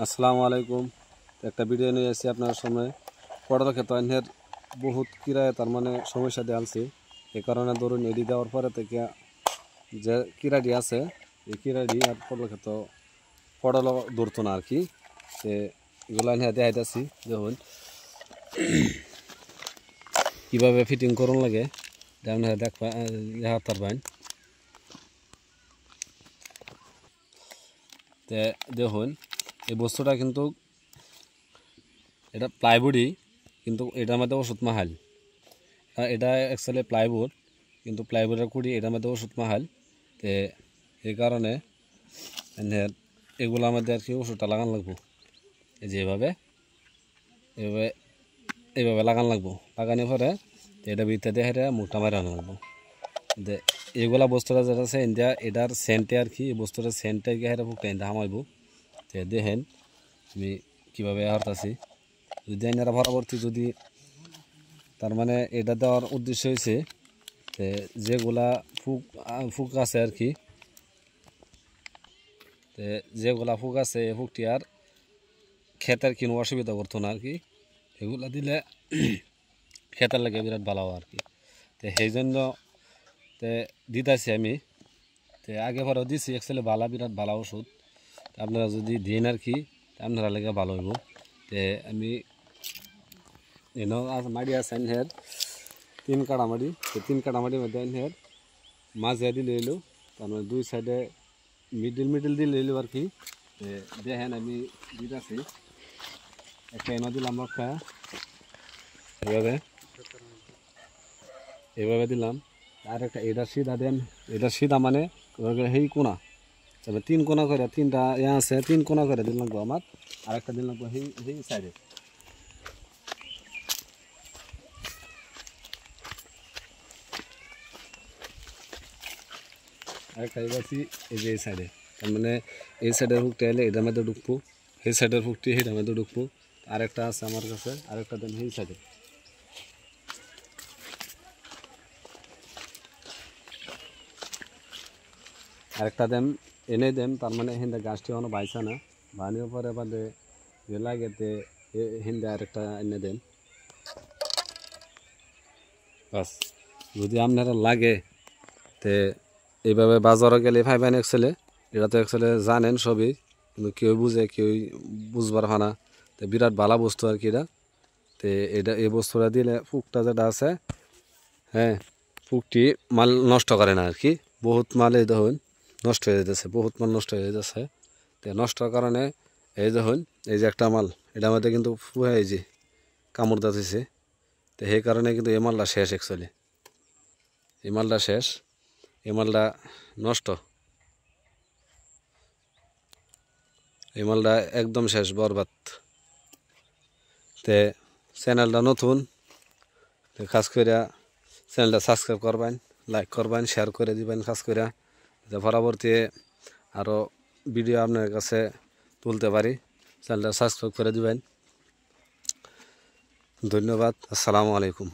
আসসালামু আলাইকুম। একটা ভিডিও নিয়ে এসেছি আপনার সামনে। পড়ার ক্ষেত্রে অন্যের বহুত কিরায় তার মানে সমস্যা দিয়ে আনছি। এই কারণে ধরুন এডি দেওয়ার পরে থেকে যে কিরাডি আছে এই কিরাডি আর পড়ার ক্ষেত্রে পড়ালো ধরতো না আর কি। এগুলো নিয়ে দেখাইতেছি যখন কীভাবে ফিটিং করুন লাগে আপনারা দেখা পারবেন। তে দেখুন এই বস্তুটা কিন্তু এটা প্লাইবোর্ডই, কিন্তু এটার মধ্যে ওষুধ মাহাল। এটা অ্যাকচুয়ালি প্লাইবোর্ড, কিন্তু প্লাইবোর্ডের কুড়ি এটার মধ্যে ওষুধ মাহাল। তো এই কারণে এগুলোর মধ্যে আর কি ওষুধটা লাগান লাগবো। এই যে এভাবে এভাবে এইভাবে লাগান লাগবো। লাগানোর পরে এটা ভিতরে দিয়ে মুখটা মারানো লাগবো। এগুলা বস্তুটা যেটা আছে ইন্ডিয়া এটার সেন্টে আর কি, এই বস্তুটা সেন্টে গিয়ে হেরা মুখটা ইন্দা হামাইবো। তো দেখেন আমি কীভাবে হারতাছি। যদি আইনারা পরবর্তী যদি তার মানে এটা দেওয়ার উদ্দেশ্য হয়েছে যেগুলা ফুক আছে আর কি, যেগুলা ফুক আছে এই ফুকটি আর ক্ষেতের কোনো অসুবিধা করতো না আর কি। এগুলা দিলে ক্ষেতের লাগে বিরাট ভালো আর কি। তো সেই জন্য দিতেছি আমি। আগে পরেও দিছি অ্যাকচুয়ালি বিরাট ভালো ওষুধ। আপনারা যদি দিন আর কি আপনারা লাগে ভালো হইব। আমি মাড়ি আছে হের 3 কাটা মাড়ি, 3 কাটা মাড়ির মধ্যে হের মাঝে দিলে এলো, তার মানে 2 সাইডে মিডিল দিলে এলো আর কি। দেখেন আমি দিতেছি একটা এনে দিলাম রক্ষা এভাবে দিলাম। আর একটা এটা সিধা দেন, এটা সিধা মানে সেই কোনা, তবে 3 কোনা করে 3টা আছে, 3 কোনা করে দিন লাগবো আমার। আর একটা দিন লাগবো সেই সাইডে। আরেকটা এবারছি এই যে এই সাইডে, তার মানে এই সাইডের হুকটা এলে এটার মধ্যে ঢুকবো, সেই সাইডের হুকটি সেটার মধ্যে ঢুকবো। আরেকটা আছে আমার কাছে, আরেকটা দেন সেই সাইডে। আরেকটা দেন এনে দেন, তার মানে হিন্দা গাছটি এখনো বাইসা না, বানিয়ে পরে বাদে যে লাগেতে হিন্দা আরেকটা এনে দেন বাস। যদি আপনারা লাগে তে এইভাবে বাজারে গেলে ফাইবেন এক্সেলে। এটা তো এক্সেলে জানেন সবই, কিন্তু কেউ বুঝে কেউ বুঝবার হয় না। তো বিরাট ভালো বস্তু আর কি এটা। এটা এই বস্তুটা দিলে ফুকটা যেটা আছে, হ্যাঁ, ফুকটি মাল নষ্ট করে না আর কি। বহুত মাল এই দেখুন নষ্ট হয়ে যেতেছে, বহুত মাল নষ্ট হয়ে যেতেছে। তো নষ্টর কারণে এই দেখুন এই যে একটা মাল এটার মধ্যে কিন্তু এই যে কামড় দিতেছে। তো সেই কারণে কিন্তু এই মালটা শেষ অ্যাকচুয়ালি, এই মালটা শেষ, এই মালটা নষ্ট, এই মালটা একদম শেষ বরবাদ। তে চ্যানেলটা নতুন, খাস করে চ্যানেলটা সাবস্ক্রাইব করবেন, লাইক করবেন, শেয়ার করে দিবেন খাস করে, যে পরবর্তী আরও ভিডিও আপনার কাছে তুলতে পারি। চ্যানেলটা সাবস্ক্রাইব করে দিবেন। ধন্যবাদ। আসসালামু আলাইকুম।